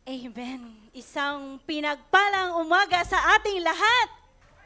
Amen. Isang pinagpalang umaga sa ating lahat.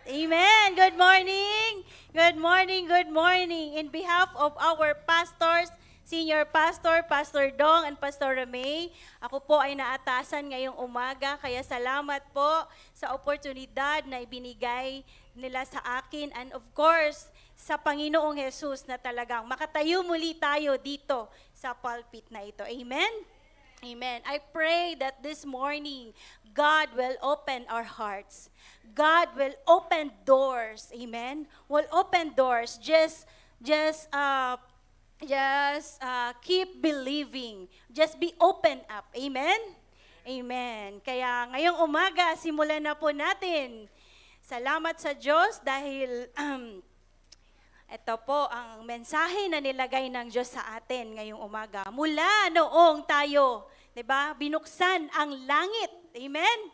Amen. Good morning. Good morning. Good morning. In behalf of our pastors, Senior Pastor, Pastor Dong, and Pastor Ramey, ako po ay naatasan ngayong umaga, kaya salamat po sa oportunidad na ibinigay nila sa akin, and of course, sa Panginoong Jesus na talagang makatayo muli tayo dito sa pulpit na ito. Amen? Amen. I pray that this morning, God will open our hearts. God will open doors. Amen? Will open doors. Just keep believing. Just be open up. Amen? Amen. Kaya ngayong umaga, simulan na po natin. Salamat sa Diyos dahil ito po ang mensahe na nilagay ng Diyos sa atin ngayong umaga. Mula noong tayo, 'di ba? Binuksan ang langit. Amen?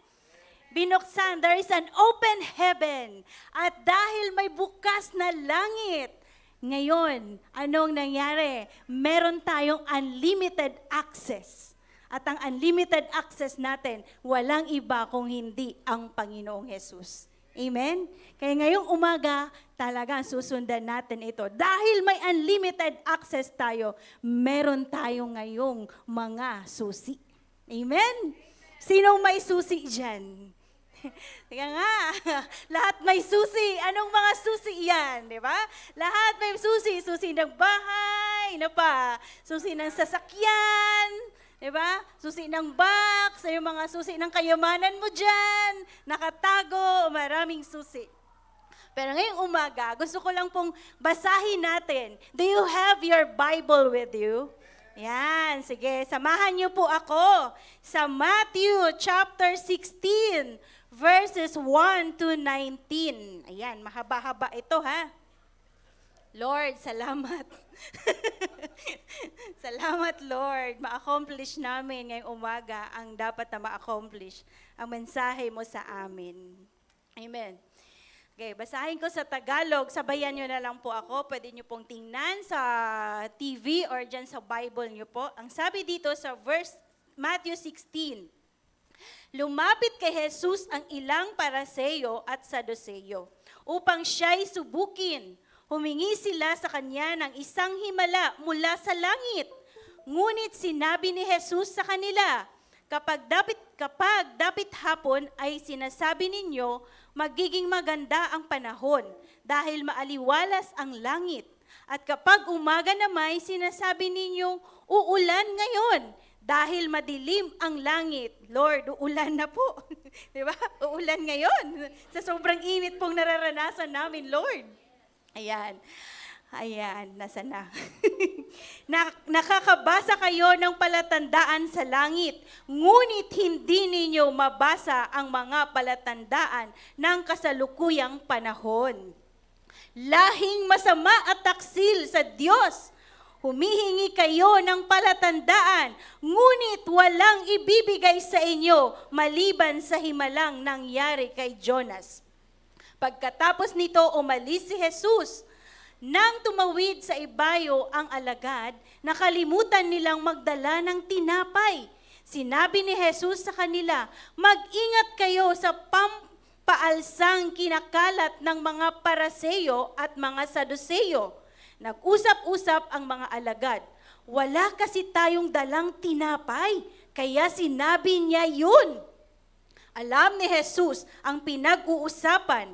Binuksan, there is an open heaven. At dahil may bukas na langit, ngayon, anong nangyari? Meron tayong unlimited access. At ang unlimited access natin, walang iba kung hindi ang Panginoong Jesus. Amen? Kaya ngayong umaga, talagang susundan natin ito. Dahil may unlimited access tayo, meron tayo ngayong mga susi. Amen? Sino may susi dyan? Kaya nga, lahat may susi. Anong mga susi yan? Di ba? Lahat may susi. Susi ng bahay, ano pa? Susi ng sasakyan, di ba? Susi ng box, yung mga susi ng kayamanan mo dyan, nakatago, maraming susi. Pero ngayong umaga, gusto ko lang pong basahin natin. Do you have your Bible with you? Yan, sige, samahan niyo po ako sa Matthew chapter 16, verses 1 to 19. Ayan, mahaba-haba ito ha. Lord, salamat. Salamat, Lord. Ma-accomplish namin ngayong umaga ang dapat na ma-accomplish. Ang mensahe mo sa amin. Amen. Okay, basahin ko sa Tagalog. Sabayan nyo na lang po ako. Pwede nyo pong tingnan sa TV or dyan sa Bible nyo po. Ang sabi dito sa verse Matthew 16, lumapit kay Jesus ang ilang Paraseyo at Saduseyo upang siya'y subukin. Humingi sila sa kanya ng isang himala mula sa langit. Ngunit sinabi ni Jesus sa kanila, kapag dapit hapon ay sinasabi ninyo, magiging maganda ang panahon dahil maaliwalas ang langit. At kapag umaga naman, sinasabi ninyo, uulan ngayon dahil madilim ang langit. Lord, uulan na po. Di ba? Uulan ngayon. Sa sobrang init pong nararanasan namin, Lord. Ayan. Ayan, nasa na. Nakakabasa kayo ng palatandaan sa langit, ngunit hindi ninyo mabasa ang mga palatandaan ng kasalukuyang panahon. Lahing masama at taksil sa Diyos. Humihingi kayo ng palatandaan, ngunit walang ibibigay sa inyo maliban sa himalang nangyari kay Jonas. Pagkatapos nito, umalis si Jesus. Nang tumawid sa ibayo ang alagad, nakalimutan nilang magdala ng tinapay. Sinabi ni Jesus sa kanila, mag-ingat kayo sa pampaalsang kinakalat ng mga Paraseyo at mga Saduseyo. Nag-usap-usap ang mga alagad. Wala kasi tayong dalang tinapay, kaya sinabi niya yun. Alam ni Jesus ang pinag-uusapan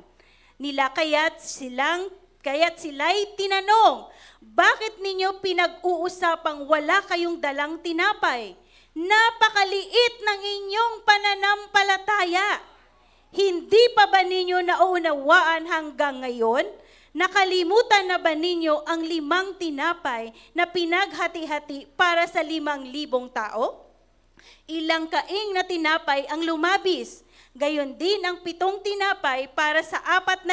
nila, kaya't sila'y tinanong, bakit ninyo pinag-uusapang wala kayong dalang tinapay? Napakaliit ng inyong pananampalataya. Hindi pa ba ninyo naunawaan hanggang ngayon? Nakalimutan na ba ninyo ang 5 tinapay na pinaghati-hati para sa 5,000 tao? Ilang kaing na tinapay ang lumabis? Gayon din ang 7 tinapay para sa 4,000.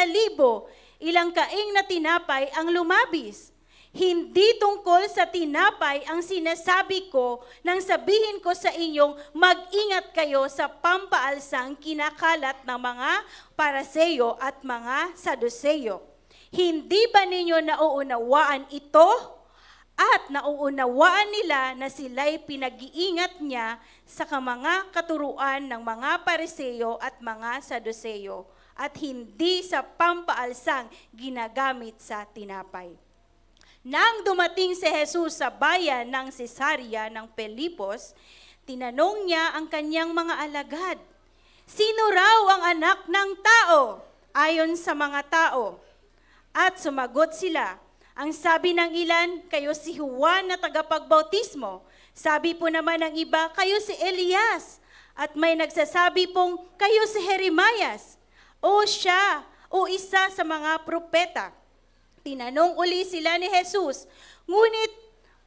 Ilang kaing na tinapay ang lumabis. Hindi tungkol sa tinapay ang sinasabi ko nang sabihin ko sa inyong mag-ingat kayo sa pampaalsang kinakalat ng mga Paraseyo at mga Saduseyo. Hindi ba ninyo nauunawaan ito? At nauunawaan nila na sila'y pinag-iingat niya sa mga katuruan ng mga Pariseo at mga Saduceo at hindi sa pampaalsang ginagamit sa tinapay. Nang dumating si Jesus sa bayan ng Cesarea ng Filipos, tinanong niya ang kanyang mga alagad, "Sino raw ang anak ng tao ayon sa mga tao?" At sumagot sila, "Ang sabi ng ilan, kayo si Juan na tagapagbautismo. Sabi po naman ng iba, kayo si Elias. At may nagsasabi pong, kayo si Jeremias. O siya, o isa sa mga propeta." Tinanong uli sila ni Jesus, "Ngunit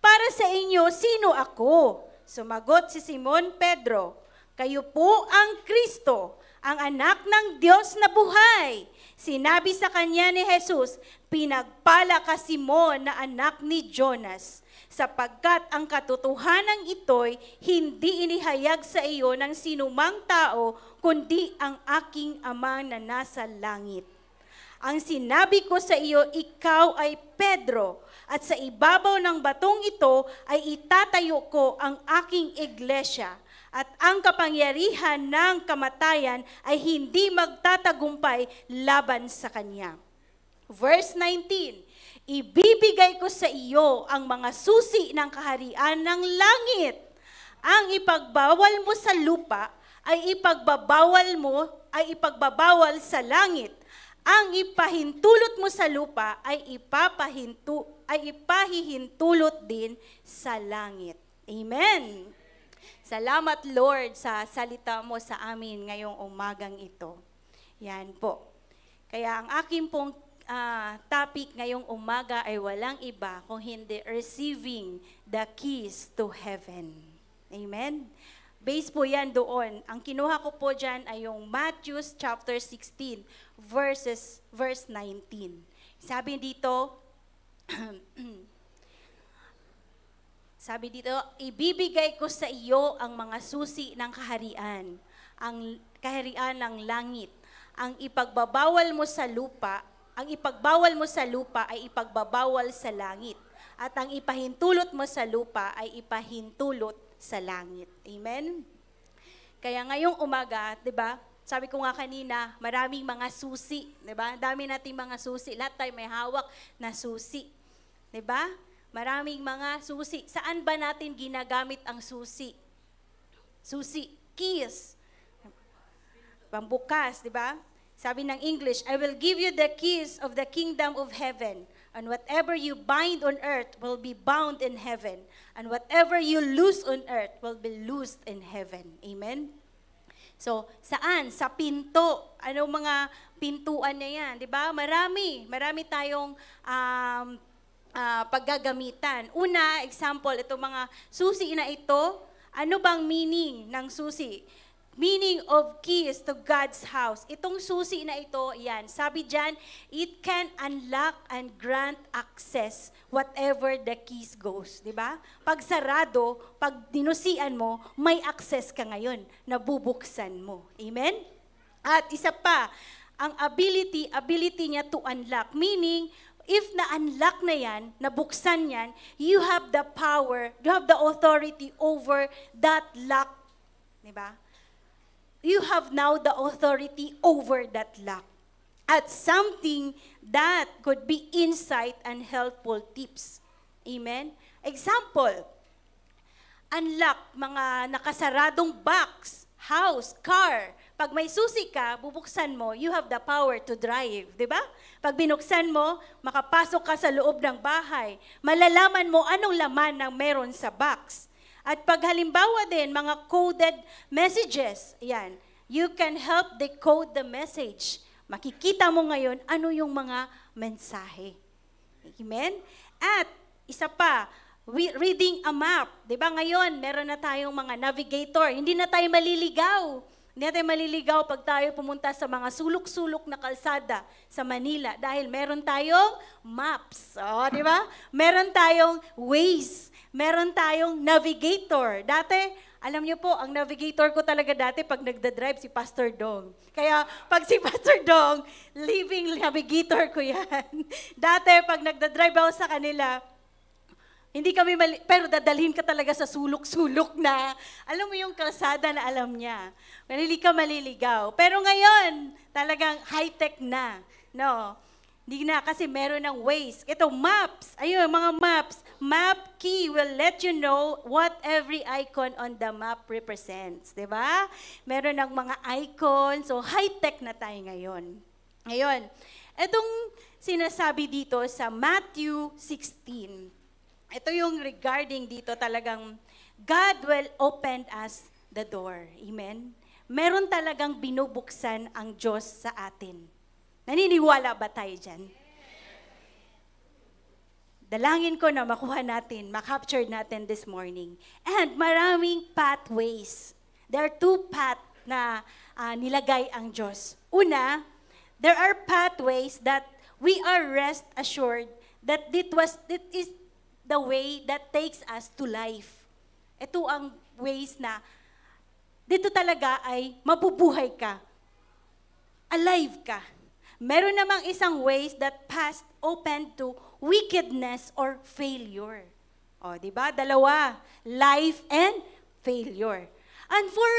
para sa inyo, sino ako?" Sumagot si Simon Pedro, "Kayo po ang Kristo, ang anak ng Diyos na buhay." Sinabi sa kanya ni Jesus, "Pinagpala ka, Simon, na anak ni Jonas, sapagkat ang katotohanan ito'y hindi inihayag sa iyo ng sinumang tao, kundi ang aking Ama na nasa langit. Ang sinabi ko sa iyo, ikaw ay Pedro, at sa ibabaw ng batong ito ay itatayo ko ang aking iglesia, at ang kapangyarihan ng kamatayan ay hindi magtatagumpay laban sa kanya." Verse 19, "Ibibigay ko sa iyo ang mga susi ng kaharian ng langit. Ang ipagbawal mo sa lupa ay ipagbabawal sa langit. Ang ipahintulot mo sa lupa ay ipahihintulot din sa langit." Amen. Salamat, Lord, sa salita mo sa amin ngayong umagang ito. Yan po. Kaya ang aking pong topic ngayong umaga ay walang iba kung hindi receiving the keys to heaven. Amen? Base po yan doon. Ang kinuha ko po dyan ay yung Matthew chapter 16, verse 19. Sabi dito, "Ibibigay ko sa iyo ang mga susi ng kaharian, ang kaharian ng langit. Ang ipagbabawal mo sa lupa ay ipagbabawal sa langit. At ang ipahintulot mo sa lupa ay ipahintulot sa langit." Amen? Kaya ngayong umaga, 'di ba? Sabi ko nga kanina, maraming mga susi, 'di ba? Dami nating mga susi, lahat tayo may hawak na susi. 'Di ba? Maraming mga susi. Saan ba natin ginagamit ang susi? Susi, keys. Pambukas, di ba? Sabi ng English, "I will give you the keys of the kingdom of heaven, and whatever you bind on earth will be bound in heaven, and whatever you loose on earth will be loosed in heaven." Amen? So, saan? Sa pinto. Anong mga pintuan na yan? Di ba? Marami tayong paggagamitan. Una, example, itong mga susi na ito, ano bang meaning ng susi? Meaning of keys to God's house. Itong susi na ito, yan, sabi dyan, it can unlock and grant access whatever the keys goes. Diba? Pag sarado, pag dinusian mo, may access ka ngayon, nabubuksan mo. Amen? At isa pa, ang ability niya to unlock. Meaning, if na-unlock na yan, nabuksan yan, you have the power, you have the authority over that lock. Diba? You have now the authority over that lock. At something that could be insight and helpful tips. Amen? Example, unlock mga nakasaradong box, house, car. Pag may susi ka, bubuksan mo, you have the power to drive, di ba? Pag binuksan mo, makapasok ka sa loob ng bahay. Malalaman mo anong laman ng meron sa box. At pag halimbawa din, mga coded messages, yan, you can help decode the message. Makikita mo ngayon ano yung mga mensahe. Amen? At isa pa, reading a map. Di ba ngayon, meron na tayong mga navigator. Hindi na tayo maliligaw. Hindi natin maliligaw pag tayo pumunta sa mga sulok-sulok na kalsada sa Manila dahil meron tayong maps. Oh, di ba? Meron tayong Waze. Meron tayong navigator. Dati, alam niyo po, ang navigator ko talaga dati pag nagdadrive si Pastor Dong. Kaya pag si Pastor Dong, living navigator ko yan. Dati pag nagdadrive ako sa kanila, Hindi kami pero dadalhin ka talaga sa sulok-sulok na, alam mo yung kalsada na alam niya. Hindi ka maliligaw. Pero ngayon, talagang high-tech na. No? Hindi na kasi meron ng Waze. Ito, maps. Ayun, mga maps. Map key will let you know what every icon on the map represents. Diba? Meron ng mga icons. So, high-tech na tayo ngayon. Ngayon, itong sinasabi dito sa Matthew 16. Ito yung regarding dito talagang God will open us the door. Amen? Meron talagang binubuksan ang Diyos sa atin. Naniniwala ba tayo dyan? Dalangin ko na makuha natin, makapture natin this morning. And maraming pathways. There are two paths na nilagay ang Diyos. Una, there are pathways that we are rest assured that it is the way that takes us to life. Ito ang ways na dito talaga ay mabubuhay ka. Alive ka. Meron namang isang ways that path open to wickedness or failure. O, di ba? Dalawa. Life and failure. And for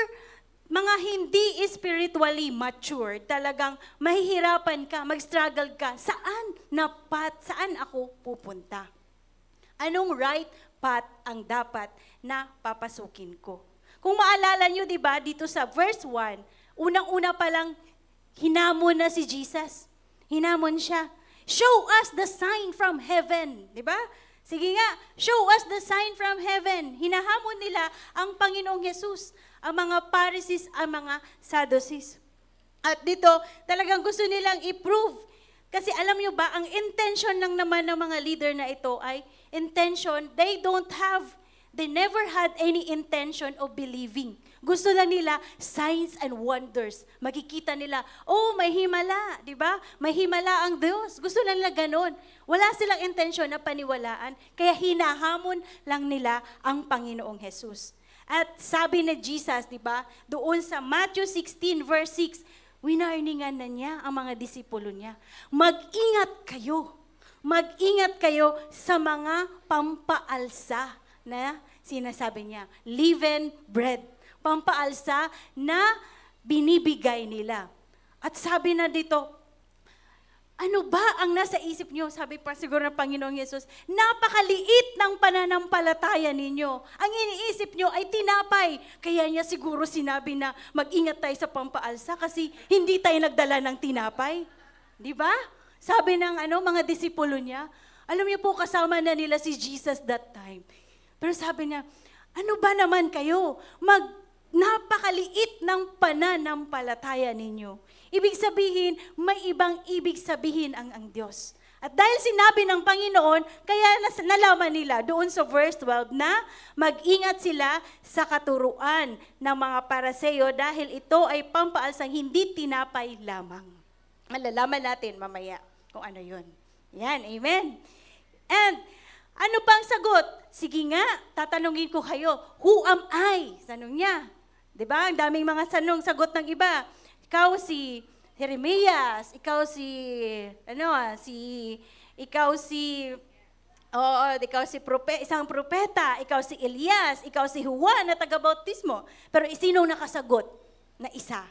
mga hindi spiritually mature, talagang mahihirapan ka, mag-struggle ka, saan ako pupunta? Anong right path ang dapat na papasukin ko? Kung maalala nyo, di ba, dito sa verse 1, unang-una pa lang, hinamon na si Jesus. Hinamon siya. Show us the sign from heaven. Di ba? Sige nga, show us the sign from heaven. Hinahamon nila ang Panginoong Jesus, ang mga Pharisees, ang mga Sadducees. At dito, talagang gusto nilang i-prove. Kasi alam nyo ba, ang intention lang naman ng mga leader na ito ay intention, they never had any intention of believing. Gusto lang nila signs and wonders. Makikita nila, oh, may himala, di ba? May himala ang Diyos. Gusto lang nila ganon. Wala silang intention na paniwalaan, kaya hinahamon lang nila ang Panginoong Jesus. At sabi ni Jesus, di ba, doon sa Matthew 16 verse 6, winarningan na niya ang mga disipulo niya. Mag-ingat kayo sa mga pampaalsa na sinasabi niya, leaven bread, pampaalsa na binibigay nila. At sabi na dito, ano ba ang nasa isip niyo? Sabi pa siguro ng Panginoong Yesus, napakaliit ng pananampalataya ninyo. Ang iniisip niyo ay tinapay. Kaya niya siguro sinabi na mag-ingat tayo sa pampaalsa kasi hindi tayo nagdala ng tinapay. Di ba? Sabi ng mga disipulo niya, alam niyo po kasama na nila si Jesus that time. Pero sabi niya, ano ba naman kayo? Napakaliit ng pananampalataya ninyo. Ibig sabihin, may ibang ibig sabihin ang Diyos. At dahil sinabi ng Panginoon, kaya nalaman nila doon sa verse 12 na mag-ingat sila sa katuruan ng mga Pariseo dahil ito ay pampaalsang hindi tinapay lamang. Malalaman natin mamaya kung ano yun. Yan, amen. And ano pang sagot? Sige nga, tatanungin ko kayo, who am I? Tanong niya. Diba? Ang daming mga sagot ng iba. Ikaw si Jeremias, ikaw isang propeta, ikaw si Elias, ikaw si Juan na taga-bautismo. Pero sinong nakasagot na isa?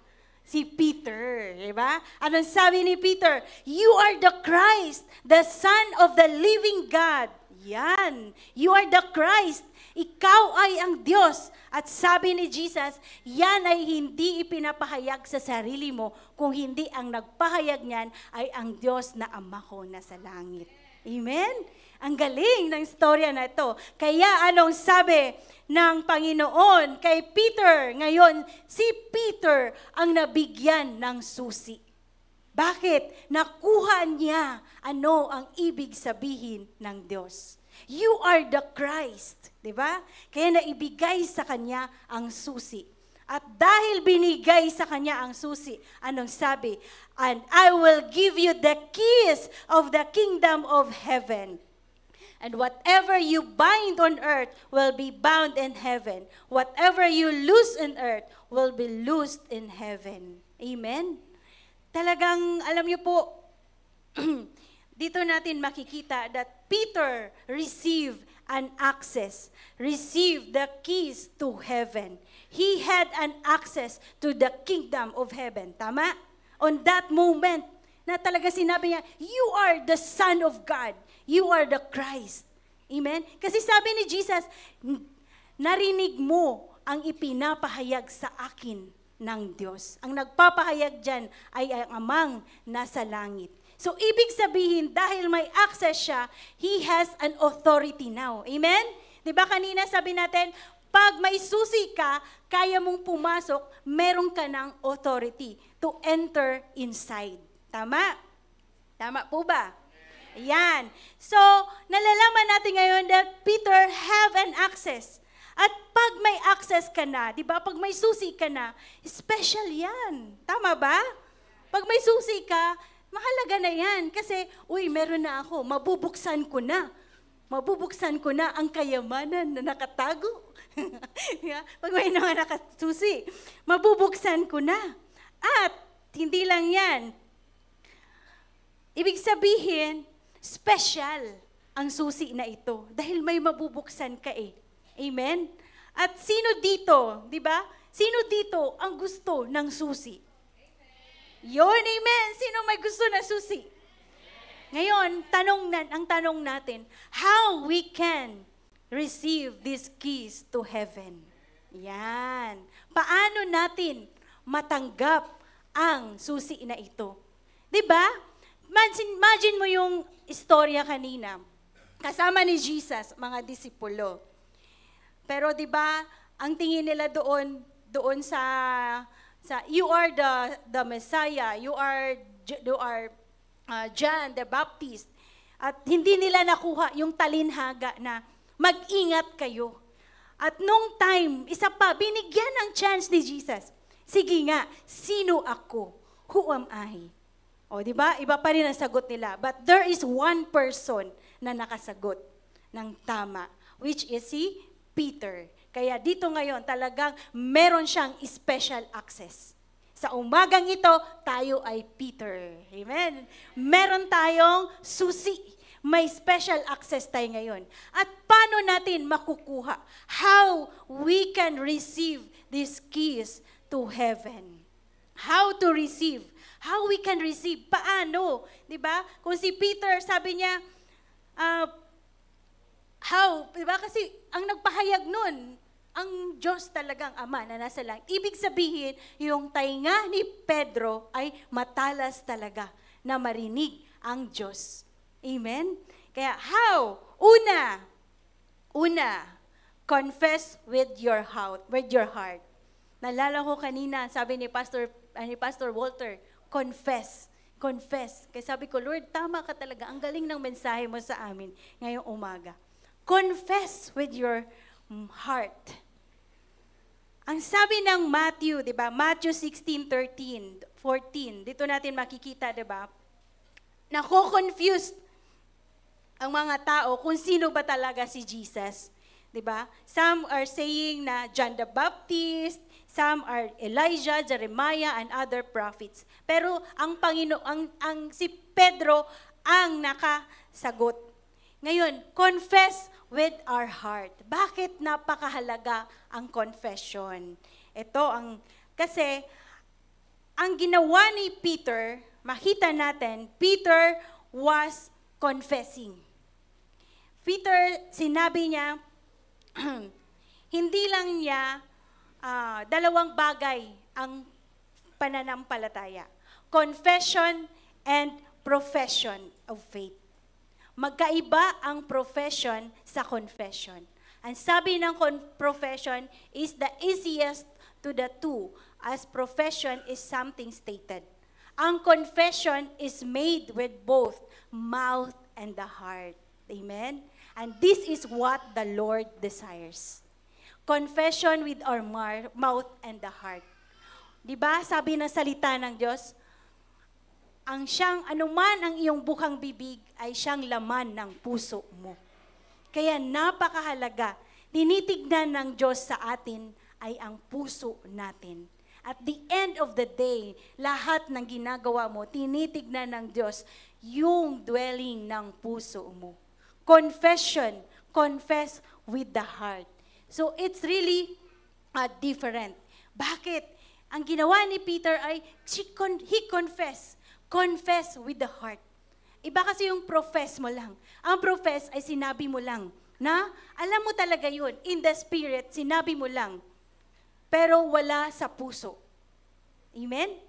Si Peter, di ba? Anong sabi ni Peter? You are the Christ, the Son of the living God. Yan. You are the Christ. Ikaw ay ang Diyos. At sabi ni Jesus, yan ay hindi ipinapahayag sa sarili mo, kung hindi ang nagpahayag niyan ay ang Diyos na Ama ko na sa langit. Amen? Ang galing ng istorya na ito. Kaya anong sabi ng Panginoon kay Peter? Ngayon, si Peter ang nabigyan ng susi. Bakit? Nakuha niya ano ang ibig sabihin ng Diyos. You are the Christ. Diba? Kaya naibigay sa kanya ang susi. At dahil binigay sa kanya ang susi, anong sabi? And I will give you the keys of the kingdom of heaven. And whatever you bind on earth will be bound in heaven. Whatever you loose on earth will be loosed in heaven. Amen? Talagang, alam niyo po, dito natin makikita that Peter received an access, received the keys to heaven. He had an access to the kingdom of heaven. Tama? On that moment, na talaga sinabi niya, you are the Son of God. You are the Christ. Amen? Kasi sabi ni Jesus, narinig mo ang ipinapahayag sa akin ng Diyos. Ang nagpapahayag dyan ay ang amang nasa langit. So, ibig sabihin, dahil may access siya, He has an authority now. Amen? Diba kanina sabi natin, pag may susi ka, kaya mong pumasok, meron ka ng authority to enter inside. Tama? Tama po ba? Ayan. So, nalalaman natin ngayon that Peter have an access. At pag may access ka na, di ba? Pag may susi ka na, special yan. Tama ba? Pag may susi ka, mahalaga na yan. Kasi, meron na ako. Mabubuksan ko na. Mabubuksan ko na ang kayamanan na nakatago. Pag may mga nakasusi, mabubuksan ko na. At, hindi lang yan. Ibig sabihin, special ang susi na ito. Dahil may mabubuksan ka eh. Amen? At sino dito, di ba? Sino dito ang gusto ng susi? Yun, amen. Sino may gusto ng susi? Ngayon, ang tanong natin, how we can receive these keys to heaven? Yan. Paano natin matanggap ang susi na ito? Di ba? Imagine mo yung istorya kanina. Kasama ni Jesus, mga disipulo. Pero 'di ba, ang tingin nila doon sa you are the Messiah, you are John the Baptist. At hindi nila nakuha yung talinhaga na mag-ingat kayo. At nung time, isa pa, binigyan ng chance ni Jesus. Sige nga, sino ako? Who am I? O, di ba? Iba pa rin ang sagot nila. But there is one person na nakasagot ng tama, which is si Peter. Kaya dito ngayon, talagang meron siyang special access. Sa umagang ito, tayo ay Peter. Amen? Meron tayong susi. May special access tayo ngayon. At paano natin makukuha? How we can receive these keys to heaven? How to receive? How we can receive? Paano? Diba? Kung si Peter, sabi niya, how? Diba? Kasi ang nagpahayag nun, ang Diyos talagang Ama na nasa langit. Ibig sabihin, yung tainga ni Pedro ay matalas talaga na marinig ang Diyos. Amen? Kaya how? Una, confess with your heart. Nalala ko kanina, sabi ni Pastor Walter, confess. Kaya sabi ko, Lord, tama ka talaga. Ang galing ng mensahe mo sa amin ngayong umaga. Confess with your heart. Ang sabi ng Matthew, 'di ba? Matthew 16:13, 14. Dito natin makikita, 'di ba? Nako-confused ang mga tao kung sino ba talaga si Jesus, 'di ba? Some are saying na John the Baptist, some are Elijah, Jeremiah, and other prophets. Pero ang si Pedro ang nakasagot. Ngayon, confess with our heart. Bakit napakahalaga ang confession? Kasi ang ginawa ni Peter, makita natin, Peter was confessing. Peter, sinabi niya, hindi lang niya dalawang bagay ang pananampalataya. Confession and profession of faith. Magkaiba ang profession sa confession. Ang sabi ng profession is the easiest to the two, as profession is something stated. Ang confession is made with both mouth and the heart. Amen? And this is what the Lord desires. Confession with our mouth and the heart. Diba, sabi ng salita ng Diyos, ang siyang anuman ang iyong bukang bibig ay siyang laman ng puso mo. Kaya napakahalaga, tinitignan ng Diyos sa atin ay ang puso natin. At the end of the day, lahat ng ginagawa mo, tinitignan ng Diyos yung dwelling ng puso mo. Confession, confess with the heart. So it's really different. Bakit? Ang ginawa ni Peter ay he confess with the heart. Iba kasi yung profess mo lang. Ang profess ay sinabi mo lang na alam mo talaga yun. In the spirit, sinabi mo lang. Pero wala sa puso. Amen?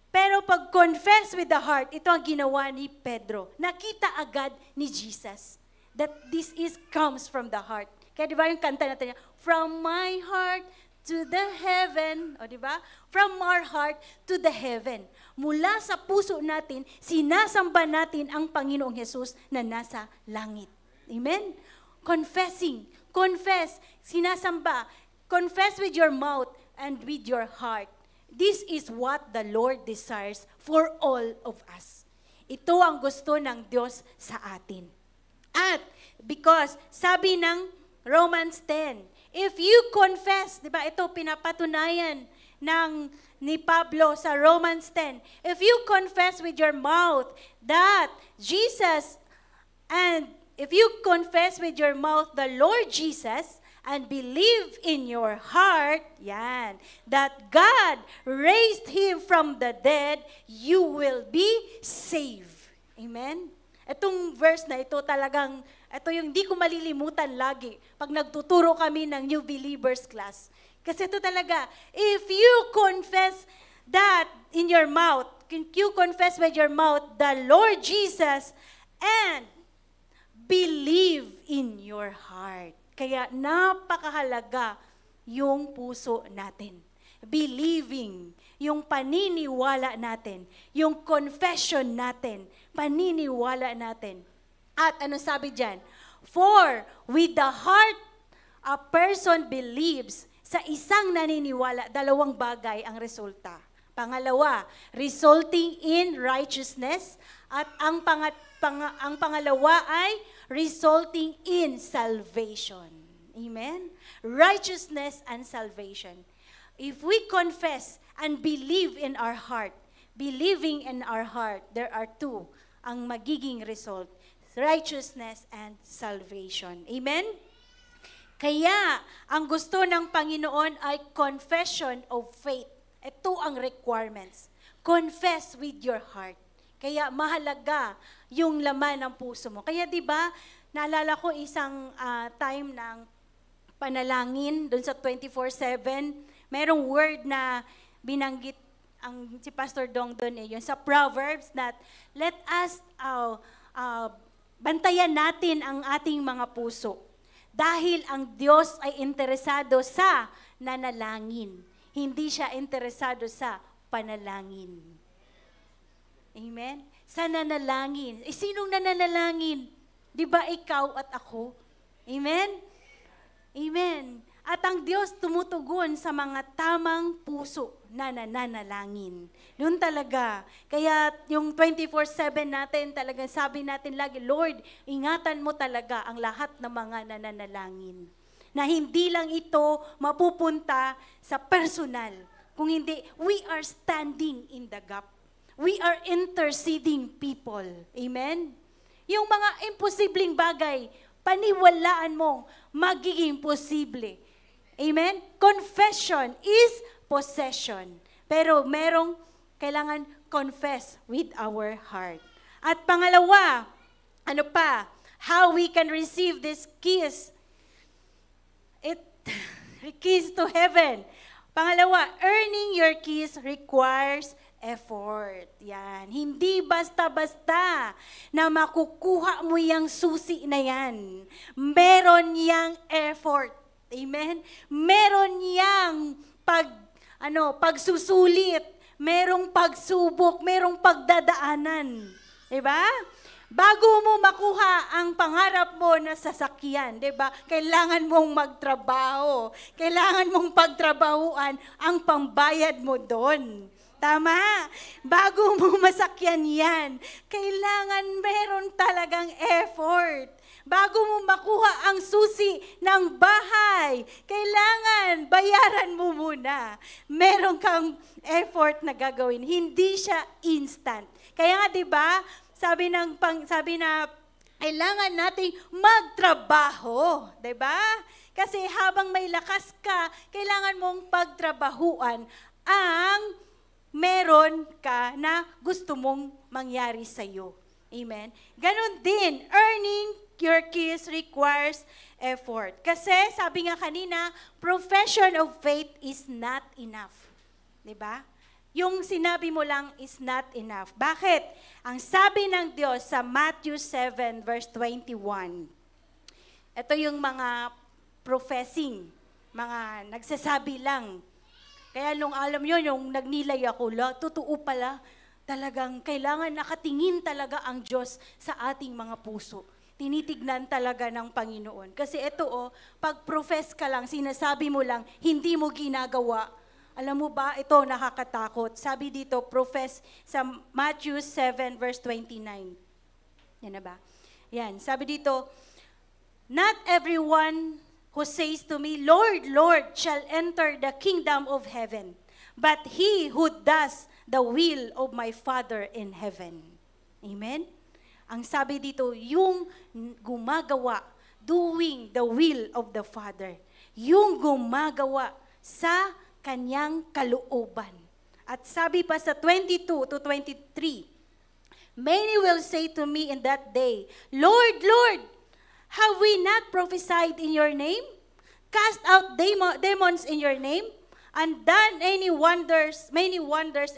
Pero pag confess with the heart, ito ang ginawa ni Pedro. Nakita agad ni Jesus that this comes from the heart. Kaya di ba yung kanta natin niya, from my heart to the heaven, o di ba? From our heart to the heaven. Mula sa puso natin, sinasamba natin ang Panginoong Jesus na nasa langit. Amen? Confessing, confess, sinasamba, confess with your mouth and with your heart. This is what the Lord desires for all of us. Ito ang gusto ng Diyos sa atin. At because sabi ng Romans 10, if you confess, di ba ito pinapatunayan ni Pablo sa Romans 10, if you confess with your mouth that Jesus, and if you confess with your mouth the Lord Jesus, and believe in your heart, yan, that God raised Him from the dead, you will be saved. Amen? Itong verse na ito talagang, ito yung di ko malilimutan lagi pag nagtuturo kami ng New Believers class. Kasi ito talaga, if you confess that in your mouth, you confess with your mouth the Lord Jesus and believe in your heart. Kaya napakahalaga yung puso natin. Believing, yung paniniwala natin, yung confession natin, paniniwala natin. At ano sabi dyan? For with the heart a person believes, sa isang naniniwala, dalawang bagay ang resulta. Pangalawa, resulting in righteousness, at ang pangalawa ay resulting in salvation. Amen? Righteousness and salvation. If we confess and believe in our heart, believing in our heart, there are two ang magiging result. Righteousness and salvation. Amen? Kaya, ang gusto ng Panginoon ay confession of faith. Ito ang requirements. Confess with your heart. Kaya mahalaga yung laman ng puso mo. Kaya 'di ba, naalala ko isang time ng panalangin doon sa 24/7, merong word na binanggit si Pastor Dong doon yun sa Proverbs that let us bantayan natin ang ating mga puso. Dahil ang Diyos ay interesado sa nanalangin. Hindi siya interesado sa panalangin. Amen? Sa nanalangin. Sinong nananalangin? Di ba ikaw at ako? Amen? Amen. At ang Diyos tumutugon sa mga tamang puso na nananalangin. Doon talaga. Kaya yung 24/7 natin, talagang sabi natin lagi, Lord, ingatan mo talaga ang lahat ng mga nananalangin. Na hindi lang ito mapupunta sa personal. Kung hindi, we are standing in the gap. We are interceding people. Amen? Yung mga imposibleng bagay, paniwalaan mo, magiging posible. Amen? Confession is possession. Pero merong kailangan confess with our heart. At pangalawa, ano pa? How we can receive this keys. Keys to heaven. Pangalawa, earning your keys requires effort. Yan. Hindi basta-basta na makukuha mo yung susi na yan. Meron yang effort. Amen? Meron yang pagsusulit. Merong pagsubok. Merong pagdadaanan. Diba? Bago mo makuha ang pangarap mo na sasakyan, diba? Kailangan mong magtrabaho. Kailangan mong pagtrabahuan ang pambayad mo doon. Tama? Bago mo masakyan yan, kailangan meron talagang effort. Bago mo makuha ang susi ng bahay, kailangan bayaran mo muna. Meron kang effort na gagawin. Hindi siya instant. Kaya nga 'di ba, sabi na kailangan nating magtrabaho, 'di ba? Kasi habang may lakas ka, kailangan mong pagtrabahuan ang meron ka na gusto mong mangyari sa iyo. Amen? Ganon din, earning your keys requires effort. Kasi sabi nga kanina, profession of faith is not enough. 'Di ba? Yung sinabi mo lang is not enough. Bakit? Ang sabi ng Diyos sa Matthew 7 verse 21. Ito yung mga professing, mga nagsasabi lang. Kaya nung alam nyo, yung nagnilay ako, totoo pala, talagang kailangan nakatingin talaga ang Diyos sa ating mga puso. Tinitignan talaga ng Panginoon. Kasi ito pag profess ka lang, sinasabi mo lang, hindi mo ginagawa. Alam mo ba, ito nakakatakot. Sabi dito, profess sa Matthew 7 verse 29. Yan na ba? Yan, sabi dito, not everyone who says to me, Lord, Lord, shall enter the kingdom of heaven, but he who does the will of my Father in heaven. Amen? Ang sabi dito, yung gumagawa, doing the will of the Father, yung gumagawa sa kanyang kalooban. At sabi pa sa 22 to 23, many will say to me in that day, Lord, Lord, have we not prophesied in your name, cast out demons in your name, and done many wonders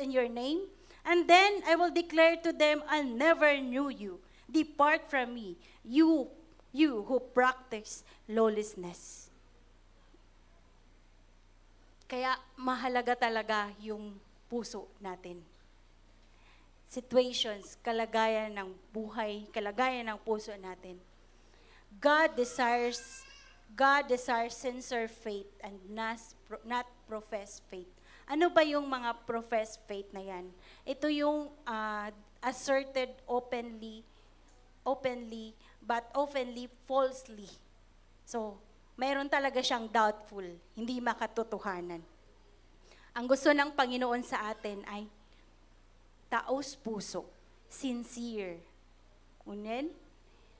in your name? And then I will declare to them, I never knew you. Depart from me, you who practice lawlessness. Kaya mahalaga talaga yung puso natin. Situations, kalagayan ng buhay, kalagayan ng puso natin. God desires sincere faith and not professed faith. Ano ba yung mga professed faith na yan? Ito yung asserted openly, but oftenly falsely. So, mayroon talaga siyang doubtful, hindi makatotohanan. Ang gusto ng Panginoon sa atin ay taos puso, sincere. Unen?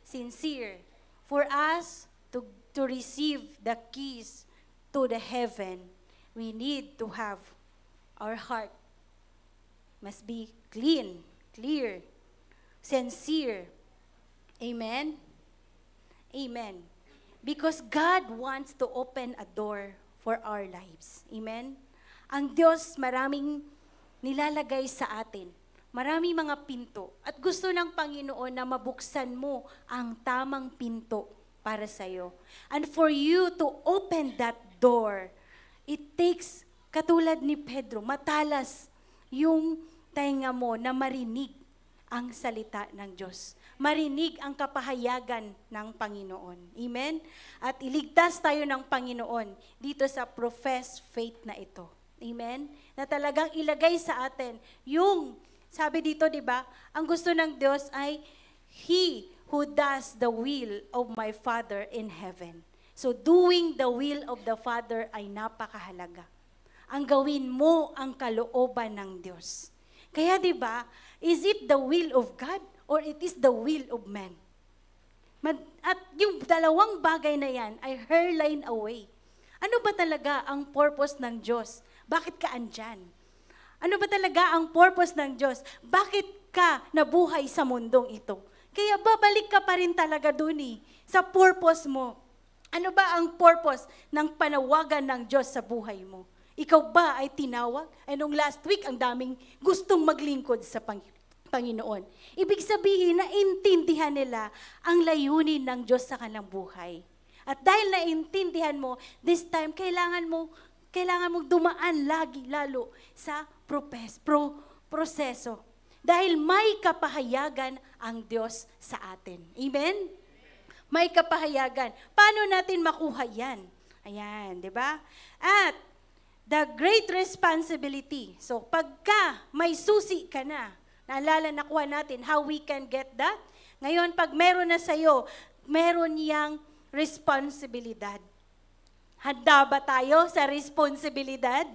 Sincere. For us to receive the keys to the heaven, we need to have our heart must be clean, clear, sincere. Amen? Amen. Because God wants to open a door for our lives. Amen? Ang Diyos maraming nilalagay sa atin. Maraming mga pinto. At gusto ng Panginoon na mabuksan mo ang tamang pinto para sa iyo. And for you to open that door, it takes, katulad ni Pedro, matalas yung tainga mo na marinig ang salita ng Diyos. Marinig ang kapahayagan ng Panginoon. Amen? At iligtas tayo ng Panginoon dito sa professed faith na ito. Amen? Na talagang ilagay sa atin yung, sabi dito, di ba, ang gusto ng Diyos ay, He who does the will of my Father in heaven. So doing the will of the Father ay napakahalaga. Ang gawin mo ang kalooban ng Diyos. Kaya di ba, is it the will of God or it is the will of man? At yung dalawang bagay na yan ay hairline away. Ano ba talaga ang purpose ng Diyos? Bakit ka andyan? Ano ba talaga ang purpose ng Diyos? Bakit ka nabuhay sa mundong ito? Kaya babalik ka pa rin talaga dun sa purpose mo. Ano ba ang purpose ng panawagan ng Diyos sa buhay mo? Ikaw ba ay tinawag? Ay nung last week, ang daming gustong maglingkod sa Panginoon. Ibig sabihin, naintindihan nila ang layunin ng Diyos sa kanilang buhay. At dahil naintindihan mo, this time, kailangan mo dumaan lalo sa proseso. Dahil may kapahayagan ang Diyos sa atin. Amen? May kapahayagan. Paano natin makuha yan? Ayan, di ba? At the great responsibility. So, pagka may susi ka na, naalala nakuha natin how we can get that. Ngayon, pag meron na sa'yo, meron yang responsibilidad. Handa ba tayo sa responsibilidad?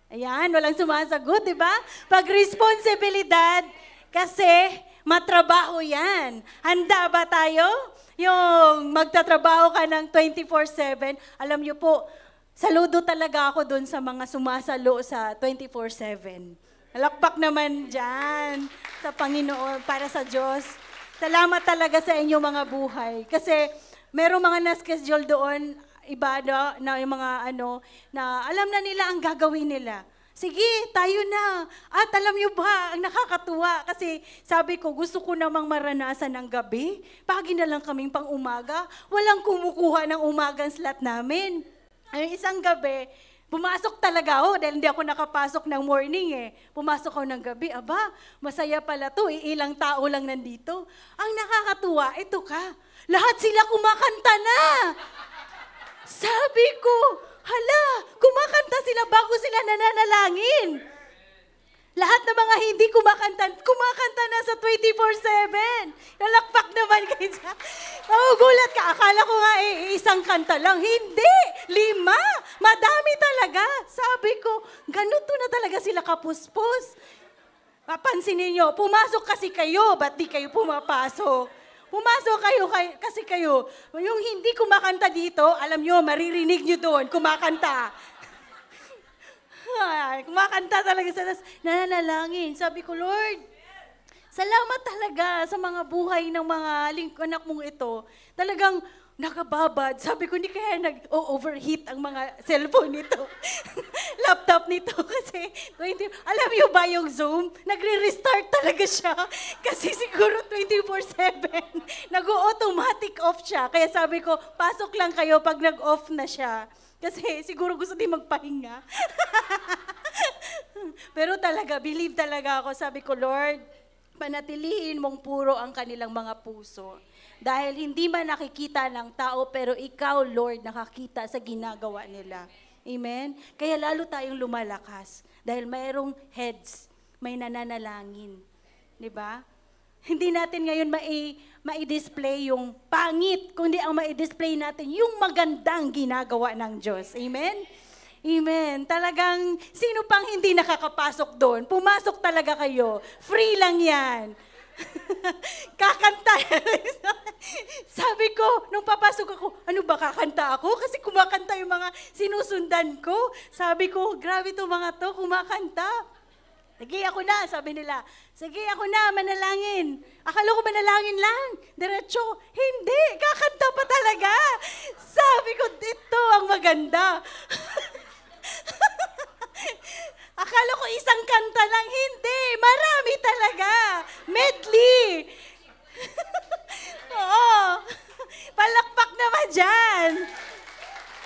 Ayan, walang sumasagot, di ba? Pag responsibilidad, kasi Matrabaho yan. Handa ba tayo? Yung magtatrabaho ka ng 24/7. Alam niyo po, saludo talaga ako dun sa mga sumasalo sa 24/7. Halakpak naman dyan sa Panginoon, para sa Diyos. Salamat talaga sa inyong mga buhay. Kasi merong mga na-schedule doon, iba na yung mga na alam na nila ang gagawin nila. Sige, tayo na. At alam niyo ba, ang nakakatuwa, kasi sabi ko, gusto ko namang maranasan ng gabi. Pagi na lang kaming pang umaga. Walang kumukuha ng umagang slot namin. Ay, isang gabi, pumasok talaga ako dahil hindi ako nakapasok ng morning eh. Pumasok ako ng gabi, aba, masaya pala to, ilang tao lang nandito. Ang nakakatuwa, ito ka, lahat sila kumakanta na. Sabi ko, hala, kumakanta sila bago sila nananalangin. Lahat ng mga hindi kumakanta na sa 24/7. Lalakpak naman kayo dyan. Nagugulat ka, akala ko nga isang kanta lang. Hindi, 5. Madami talaga. Sabi ko, ganito na talaga sila kapuspos. Papansinin nyo, pumasok kasi kayo, ba't di kayo pumapasok? Pumasok kayo kasi kayo. Yung hindi kumakanta dito, alam nyo, maririnig nyo doon, kumakanta. Kumakanta talaga sa nananalangin. Sabi ko, Lord, salamat talaga sa mga buhay ng mga anak mong ito. Talagang nakababad. Sabi ko, hindi kaya nag-overheat ang mga cellphone nito. Laptop nito. Kasi, alam niyo ba yung Zoom? Nagre-restart talaga siya. Kasi siguro 24/7. Nag-automatic off siya. Kaya sabi ko, pasok lang kayo pag nag-off na siya. Kasi siguro gusto din magpahinga. Pero talaga, believe talaga ako. Sabi ko, Lord, panatilihin mong puro ang kanilang mga puso. Dahil hindi man nakikita ng tao, pero ikaw, Lord, nakakita sa ginagawa nila. Amen? Kaya lalo tayong lumalakas. Dahil mayroong heads, may nananalangin. Diba? Hindi natin ngayon mai-display yung pangit, kundi ang mai-display natin yung magandang ginagawa ng Diyos. Amen? Amen. Talagang sino pang hindi nakakapasok doon? Pumasok talaga kayo. Free lang yan. Kakanta. Sabi ko, nung papasok ako, ano ba kakanta ako? Kasi kumakanta yung mga sinusundan ko. Sabi ko, grabe to mga to, kumakanta. Sige, ako na, sabi nila. Sige, ako na, manalangin. Akala ko manalangin lang. Diretso, hindi, kakanta pa talaga. Sabi ko, dito ang maganda. Akala ko isang kanta lang, hindi, marami talaga. Medley. Oo, palakpak naman dyan.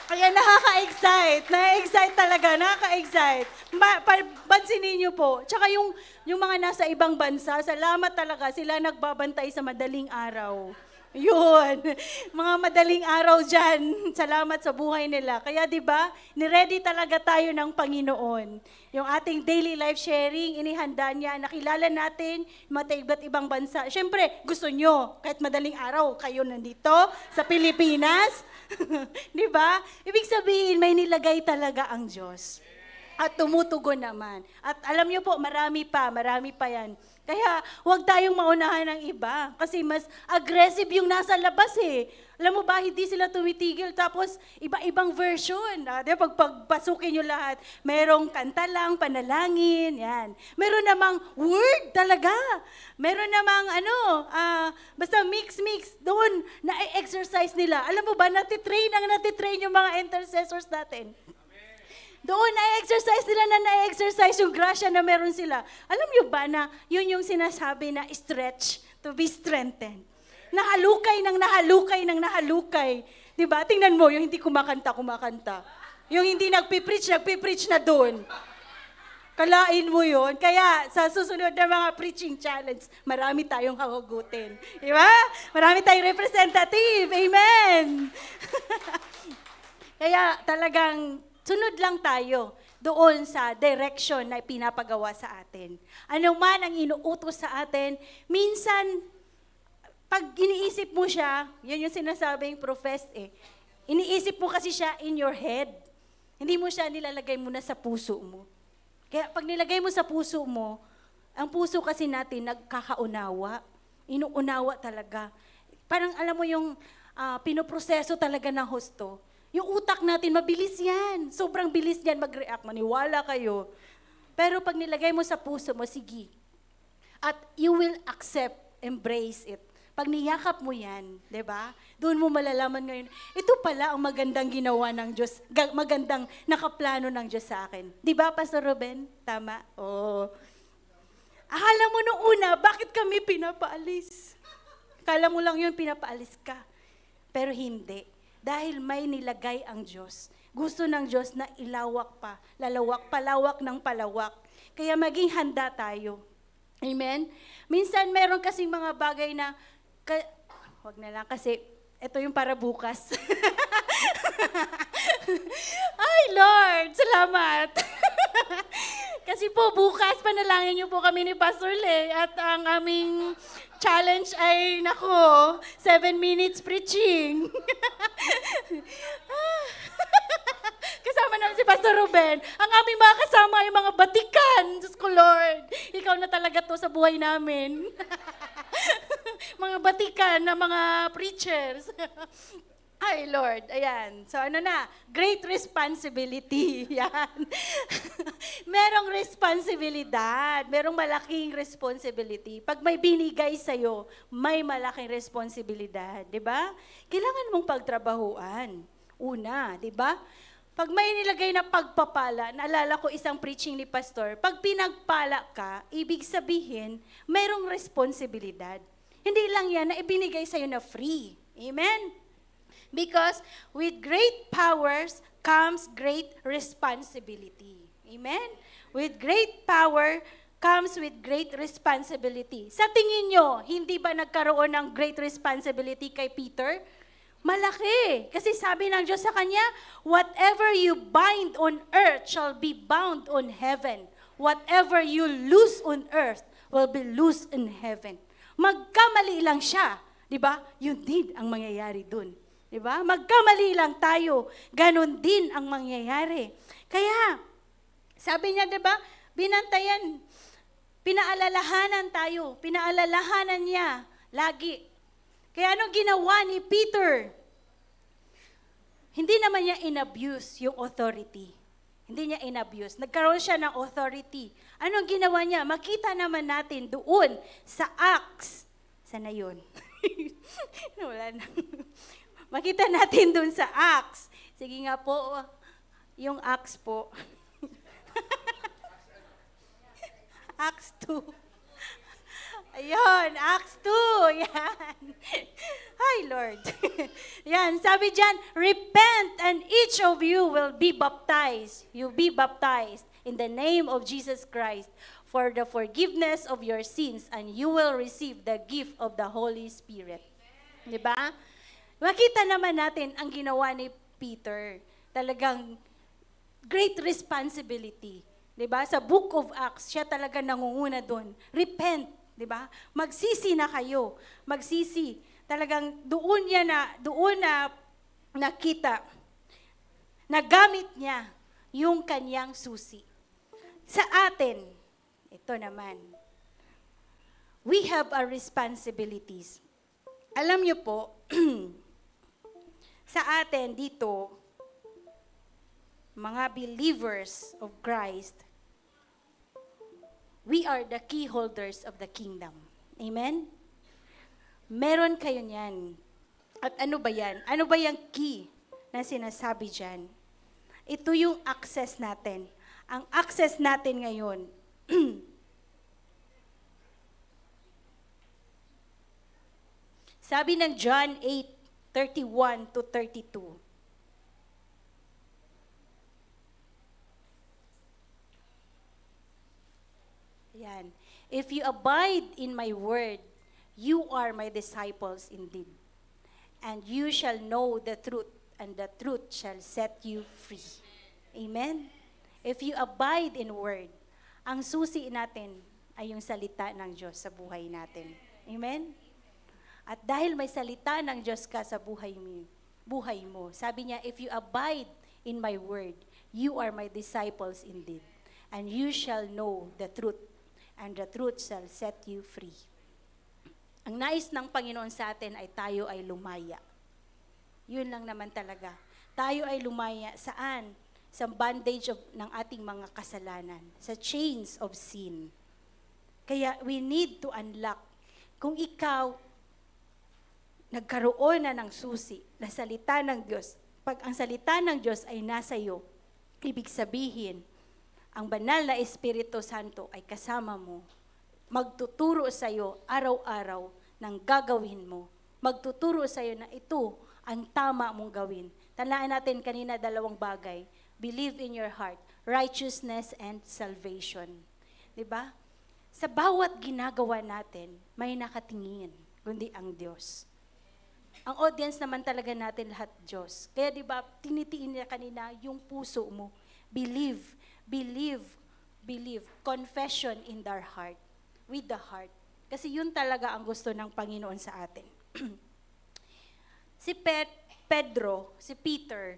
Kaya nakaka-excite. Na-excite talaga, nakaka-excite. Pansinin niyo po. Tsaka yung mga nasa ibang bansa, salamat talaga, sila nagbabantay sa madaling araw. Yun. Mga madaling araw dyan. Salamat sa buhay nila. Kaya di ba, niready talaga tayo ng Panginoon. Yung ating daily life sharing, inihanda niya, nakilala natin, iba't ibang bansa. Siyempre, gusto nyo, kahit madaling araw, kayo nandito sa Pilipinas. Di ba? Ibig sabihin, may nilagay talaga ang Diyos. At tumutugon naman. At alam niyo po, marami pa yan. Kaya huwag tayong maunahan ng iba. Kasi mas aggressive yung nasa labas eh. Alam mo ba, hindi sila tumitigil. Tapos, iba-ibang version. Pag pagpasukin nyo lahat, merong kanta lang, panalangin, yan. Meron namang word talaga. Meron namang basta mix. Doon, na-exercise nila. Alam mo ba, natitrain yung mga intercessors natin. Doon, na-exercise yung grasya na meron sila. Alam niyo ba na yun yung sinasabi na stretch, to be strengthened. Nahalukay. Diba? Tingnan mo, yung hindi kumakanta. Yung hindi nagpipreach na doon. Kalain mo yun. Kaya sa susunod na mga preaching challenge, marami tayong hawagutin. Diba? Marami tayong representative. Amen! Kaya talagang sunod lang tayo doon sa direction na pinapagawa sa atin. Ano man ang inuutos sa atin, minsan, pag iniisip mo siya, yun yung sinasabing profess iniisip mo kasi siya in your head. Hindi mo siya nilalagay muna sa puso mo. Kaya pag nilagay mo sa puso mo, Ang puso kasi natin nagkakaunawa. Inuunawa talaga. Parang alam mo yung pinoproseso talaga ng husto. Yung utak natin, mabilis yan. Sobrang bilis yan mag-react. Maniwala kayo. Pero pag nilagay mo sa puso mo, sige. At you will accept, embrace it. Pag niyakap mo yan, di ba? Doon mo malalaman ngayon, ito pala ang magandang ginawa ng Diyos, magandang nakaplano ng Diyos sa akin. Di ba, Pastor Ruben? Tama? Oo. Akala mo nung una, bakit kami pinapaalis? Akala mo lang yun, pinapaalis ka. Pero hindi. Dahil may nilagay ang Diyos. Gusto ng Diyos na ilawak pa, lalawak, palawak ng palawak. Kaya maging handa tayo. Amen? Minsan meron kasing mga bagay na, wag na lang kasi ito yung para bukas. Ay, Lord, salamat. Kasi po, bukas, panalangin niyo po kami ni Pastor Le at ang aming challenge ay, 7 minutes preaching. Kasama naman si Pastor Ruben. Ang aming mga kasama ay mga batikan. Diyos ko, Lord, ikaw na talaga to sa buhay namin. Mga batikan na mga preachers. Ay, Lord, ayan. So ano na, great responsibility. Yan. Merong responsibilidad. Merong malaking responsibility. Pag may binigay sa'yo, may malaking responsibilidad. Di ba? Kailangan mong pagtrabahuan. Una, di ba? Pag may nilagay na pagpapala, naalala ko isang preaching ni Pastor, pag pinagpala ka, ibig sabihin, mayroong responsibilidad. Hindi lang yan na ibinigay sa'yo na free. Amen? Because with great powers comes great responsibility. Amen? With great power comes with great responsibility. Sa tingin nyo, hindi ba nagkaroon ng great responsibility kay Peter? Malaki. Kasi sabi ng Diyos sa kanya, whatever you bind on earth shall be bound on heaven. Whatever you loose on earth will be loose in heaven. Magkamali lang siya. Diba? Yun din ang mangyayari dun. Diba? Magkamali lang tayo. Ganon din ang mangyayari. Kaya, sabi niya, diba? Binantayan. Pinaalalahanan tayo. Pinaalalahanan niya. Lagi. Kaya anong ginawa ni Peter? Hindi naman niya in-abuse yung authority. Hindi niya in-abuse. Nagkaroon siya ng authority. Anong ginawa niya? Makita naman natin doon sa Acts. Sana yun? Wala na. Makita natin doon sa Acts. Sige nga po, yung Acts po. Acts 2. Ayun, Acts 2. Yan. Hi, Lord. Yan, sabi dyan, repent and each of you will be baptized. You'll be baptized in the name of Jesus Christ for the forgiveness of your sins and you will receive the gift of the Holy Spirit. Diba? Makita naman natin ang ginawa ni Peter. Talagang great responsibility. Diba? Sa Book of Acts, siya talaga nangunguna doon. Repent. Diba? Magsisi na kayo. Magsisi. Talagang doon na nakita, nagamit niya yung kanyang susi. Sa atin, ito naman, we have our responsibilities. Alam niyo po, sa atin dito, mga believers of Christ, we are the key holders of the kingdom. Amen? Meron kayo niyan. At ano ba yan? Ano ba yung key na sinasabi dyan? Ito yung access natin. Ang access natin ngayon, sabi ng John 8:31 to 32. Yan. If you abide in my word, you are my disciples indeed. And you shall know the truth, and the truth shall set you free. Amen? If you abide in word, ang susi natin ay yung salita ng Diyos sa buhay natin. Amen? At dahil may salita ng Diyos ka sa buhay mo, sabi niya, if you abide in my word, you are my disciples indeed. And you shall know the truth, and the truth shall set you free. Ang nais ng Panginoon sa atin ay tayo ay lumaya. Yun lang naman talaga. Tayo ay lumaya. Saan? Sa bondage ng ating mga kasalanan. Sa chains of sin. Kaya we need to unlock. Kung ikaw, nagkaroon na ng susi na salita ng Diyos, pag ang salita ng Diyos ay nasa iyo, ibig sabihin, ang banal na Espiritu Santo ay kasama mo. Magtuturo sa iyo araw-araw ng gagawin mo. Magtuturo sa iyo na ito ang tama mong gawin. Tandaan natin kanina 2 bagay. Believe in your heart, righteousness and salvation. Diba? Sa bawat ginagawa natin, may nakatingin, kundi ang Diyos. Ang audience naman talaga natin lahat Diyos. Kaya diba, tinitiin niya kanina yung puso mo. Believe, believe, believe. Confession in their heart. With the heart. Kasi yun talaga ang gusto ng Panginoon sa atin. Si Pedro, si Peter,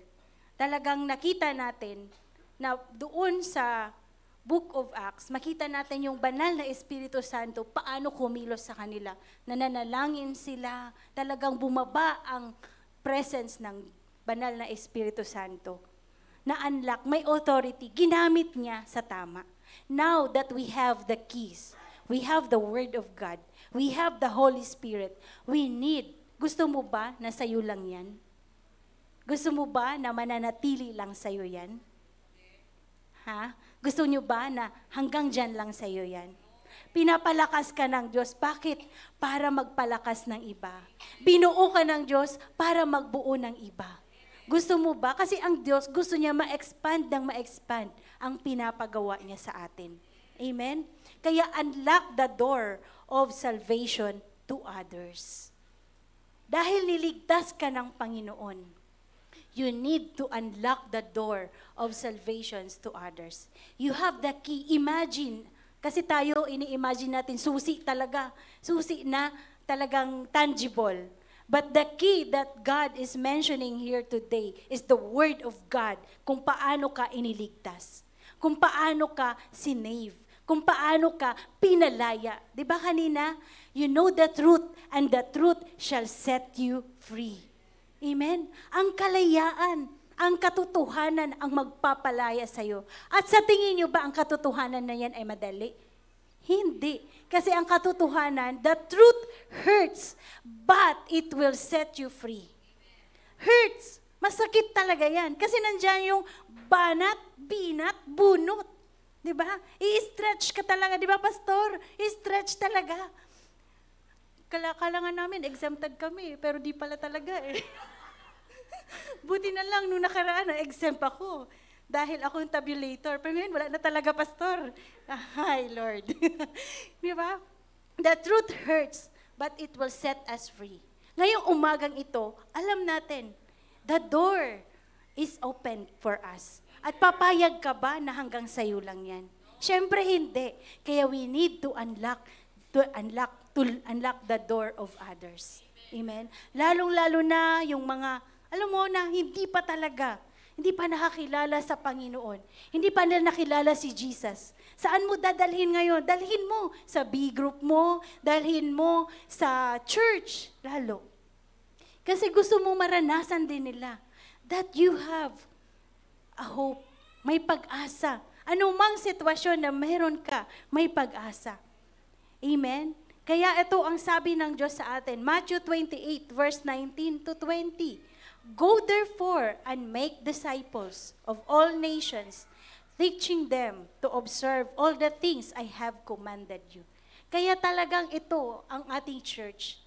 talagang nakita natin na doon sa Book of Acts, makita natin yung banal na Espiritu Santo, paano kumilos sa kanila. Nananalangin sila, talagang bumaba ang presence ng banal na Espiritu Santo. Na-unlock, may authority, ginamit niya sa tama. Now that we have the keys, we have the Word of God. We have the Holy Spirit. We need. Gusto mo ba na sa'yo lang yan? Gusto mo ba na mananatili lang sa'yo yan? Ha? Gusto nyo ba na hanggang dyan lang sa'yo yan? Pinapalakas ka ng Diyos. Bakit? Para magpalakas ng iba. Binuo ka ng Diyos para magbuo ng iba. Gusto mo ba? Kasi ang Diyos gusto niya ma-expand ng ma-expand ang pinapagawa niya sa atin. Amen? Kaya unlock the door of salvation to others. Dahil niligtas ka ng Panginoon, you need to unlock the door of salvations to others. You have the key. Imagine, kasi tayo, ini-imagine natin, susi talaga. Susi na talagang tangible. But the key that God is mentioning here today is the Word of God, kung paano ka iniligtas, kung paano ka sinave, kung paano ka pinalaya. Di ba kanina? You know the truth, and the truth shall set you free. Amen? Ang kalayaan, ang katotohanan ang magpapalaya sa'yo. At sa tingin nyo ba ang katotohanan na yan ay madali? Hindi. Kasi ang katotohanan, the truth hurts, but it will set you free. Hurts. Masakit talaga yan. Kasi nandyan yung banat, binat, bunot. Diba? I-stretch ka talaga. Diba, pastor? I-stretch talaga. Kalangan namin, exempted kami. Pero di pala talaga eh. Buti na lang, nung nakaraan, exempt ako. Dahil ako yung tabulator. Pero ngayon, wala na talaga, pastor. Hi, Lord. Diba? The truth hurts, but it will set us free. Ngayong umagang ito, alam natin, the door is open for us. At papayag ka ba na hanggang sayo lang yan? Siyempre hindi. Kaya we need to unlock the door of others. Amen? Lalong-lalo na yung mga, alam mo na, hindi pa nakakilala sa Panginoon. Hindi pa nila nakilala si Jesus. Saan mo dadalhin ngayon? Dalhin mo sa B-group mo, dalhin mo sa church, lalo. Kasi gusto mo maranasan din nila that you have a hope, may pag-asa. Anumang sitwasyon na meron ka, may pag-asa. Amen? Kaya ito ang sabi ng Diyos sa atin, Matthew 28, verse 19 to 20. Go therefore and make disciples of all nations, teaching them to observe all the things I have commanded you. Kaya talagang ito ang ating church.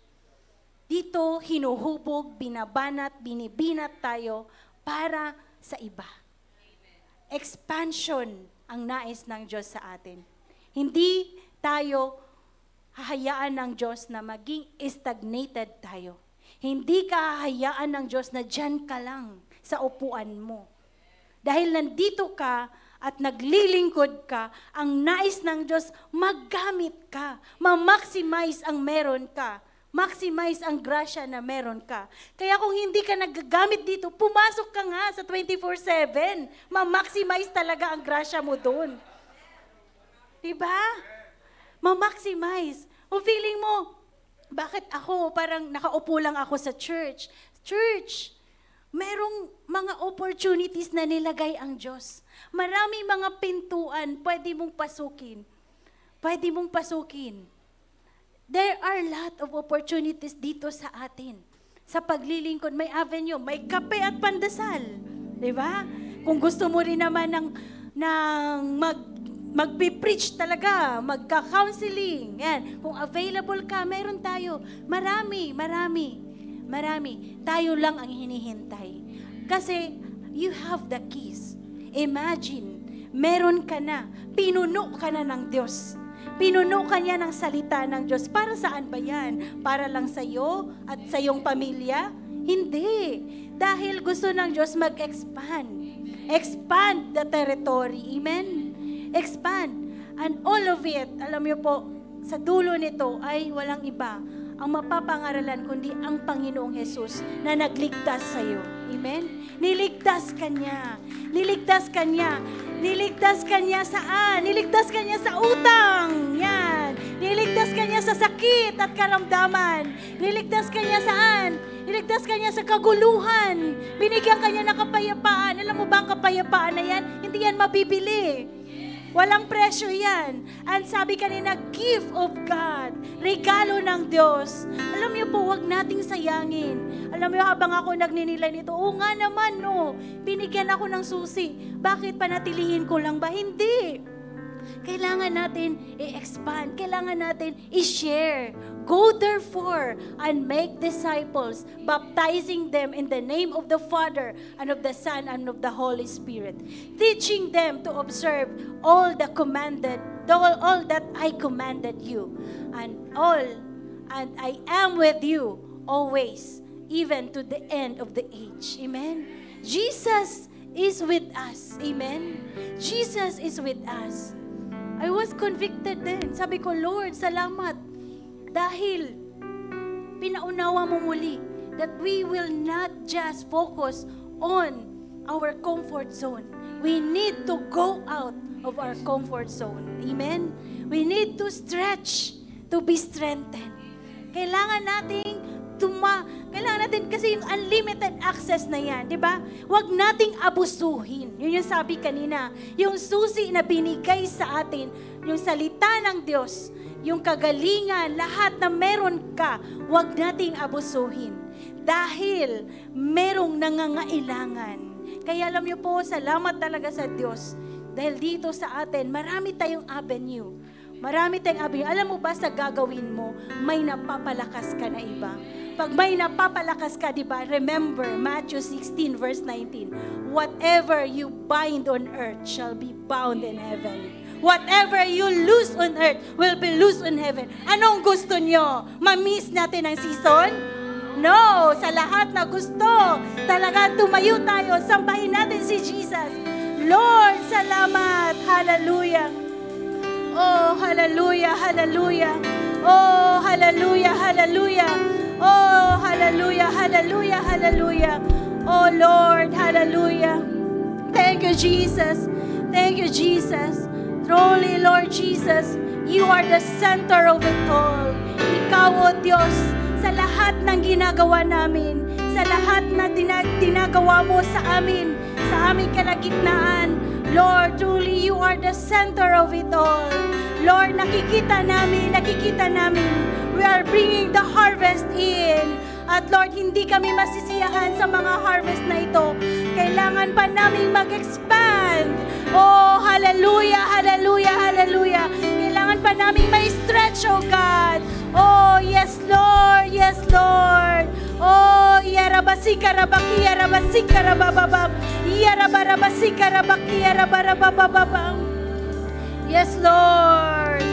Dito hinuhubog, binabanat, binibinat tayo para sa iba. Expansion ang nais ng Diyos sa atin. Hindi tayo hahayaan ng Diyos na maging stagnated tayo. Hindi ka hahayaan ng Diyos na dyan ka lang sa upuan mo. Dahil nandito ka at naglilingkod ka, ang nais ng Diyos, maggamit ka, ma-maximize ang meron ka. Maximize ang grasya na meron ka. Kaya kung hindi ka nagagamit dito, pumasok ka nga sa 24/7. Ma-maximize talaga ang grasya mo doon. Diba? ma-maximize. Kung feeling mo, bakit ako, parang nakaupo lang ako sa church. Church, merong mga opportunities na nilagay ang Diyos. Maraming mga pintuan pwede mong pasukin. Pwede mong pasukin. There are a lot of opportunities dito sa atin. Sa paglilingkod, may avenue, may kape at pandasal. Diba? Kung gusto mo rin naman ng magpipreach talaga, magka-counseling, yan. Kung available ka, meron tayo. Marami. Tayo lang ang hinihintay. Kasi, you have the keys. Imagine, meron ka na, pinuno ka na ng Diyos. Pinuno ka niya ng salita ng Diyos. Para saan ba yan? Para lang sa iyo at sa iyong pamilya? Hindi. Dahil gusto ng Diyos mag-expand. Expand the territory. Amen? Expand. And all of it, alam niyo po, sa dulo nito ay walang iba ang mapapangaralan kundi ang Panginoong Jesus na nagligtas sa iyo. Amen? Niligtas ka niya. Niligtas ka niya. Niligtas ka niya saan? Niligtas ka niya sa utang. Yan. Niligtas ka niya sa sakit at karamdaman. Niligtas ka niya saan? Niligtas ka niya sa kaguluhan. Binigyan ka niya ng kapayapaan. Alam mo ba ang kapayapaan na yan? Hindi yan mabibili. Walang presyo yan. And sabi kanina, gift of God. Regalo ng Diyos. Alam niyo po, huwag nating sayangin. Alam niyo, habang ako nagninilay nito, oo nga naman, no. Binigyan ako ng susi. Bakit panatilihin ko lang ba? Hindi. Kailangan natin i-expand. Kailangan natin i-share. Go therefore and make disciples, baptizing them in the name of the Father and of the Son and of the Holy Spirit, teaching them to observe all that I commanded you, and I am with you always, even to the end of the age. Amen. Jesus is with us. Amen. Jesus is with us. I was convicted din. Sabi ko, Lord, salamat. Dahil pinaunawa mo muli that we will not just focus on our comfort zone. We need to go out of our comfort zone. Amen? We need to stretch to be strengthened. Kailangan nating kasi yung unlimited access na yan, di ba? Huwag nating abusuhin. Yun yung sabi kanina. Yung susi na binigay sa atin, yung salita ng Diyos, yung kagalingan, lahat na meron ka, huwag nating abusuhin. Dahil merong nangangailangan. Kaya alam niyo po, salamat talaga sa Diyos. Dahil dito sa atin, marami tayong avenue. Marami tayong avenue. Alam mo ba sa gagawin mo, may napapalakas ka na iba. Pag may napapalakas ka, di ba? Remember, Matthew 16 verse 19. Whatever you bind on earth shall be bound in heaven. Whatever you lose on earth will be loose in heaven. Anong gusto nyo? Ma-miss natin ang season? No! Sa lahat na gusto, talagang tumayo tayo, sambahin natin si Jesus. Lord, salamat! Hallelujah! Oh, hallelujah, hallelujah! Oh, hallelujah, hallelujah! Oh, hallelujah, hallelujah, hallelujah! Oh, Lord, hallelujah! Thank you, Jesus! Thank you, Jesus! Truly, Lord Jesus, you are the center of it all. Ikaw, O Diyos, sa lahat ng ginagawa namin, sa lahat na dinagawa mo sa aming kalagitnaan, Lord, truly, you are the center of it all. Lord, nakikita namin, we are bringing the harvest in. At Lord, hindi kami masisiyahan sa mga harvest na ito. Kailangan pa namin mag-expand. Oh, hallelujah, hallelujah, hallelujah. Kailangan pa namin ma-stretch, oh God. Oh, yes, Lord, yes, Lord. Oh, yarabasika rabaki, yarabasika rabababab. Yarabarabasika rabaki, yarabarabababab. Yes, Lord.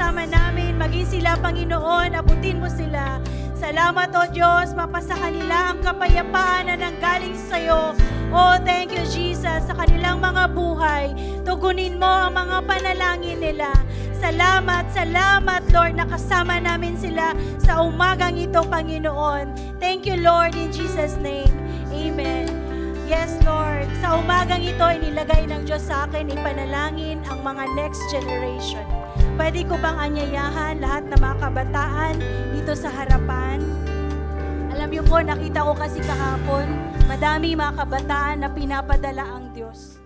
kasama namin. Maging sila, Panginoon, abutin mo sila. Salamat, O Diyos, mapasa kanila ang kapayapaan na nanggaling sa iyo. Oh, thank you, Jesus, sa kanilang mga buhay. Tugunin mo ang mga panalangin nila. Salamat, salamat, Lord, na kasama namin sila sa umagang ito, Panginoon. Thank you, Lord, in Jesus' name. Amen. Yes, Lord, sa umagang ito, inilagay ng Diyos sa akin, ipanalangin ang mga next generation. Pwede ko bang anyayahan lahat ng mga kabataan dito sa harapan? Alam niyo po, nakita ko kasi kahapon, madami mga kabataan na pinapadala ang Diyos.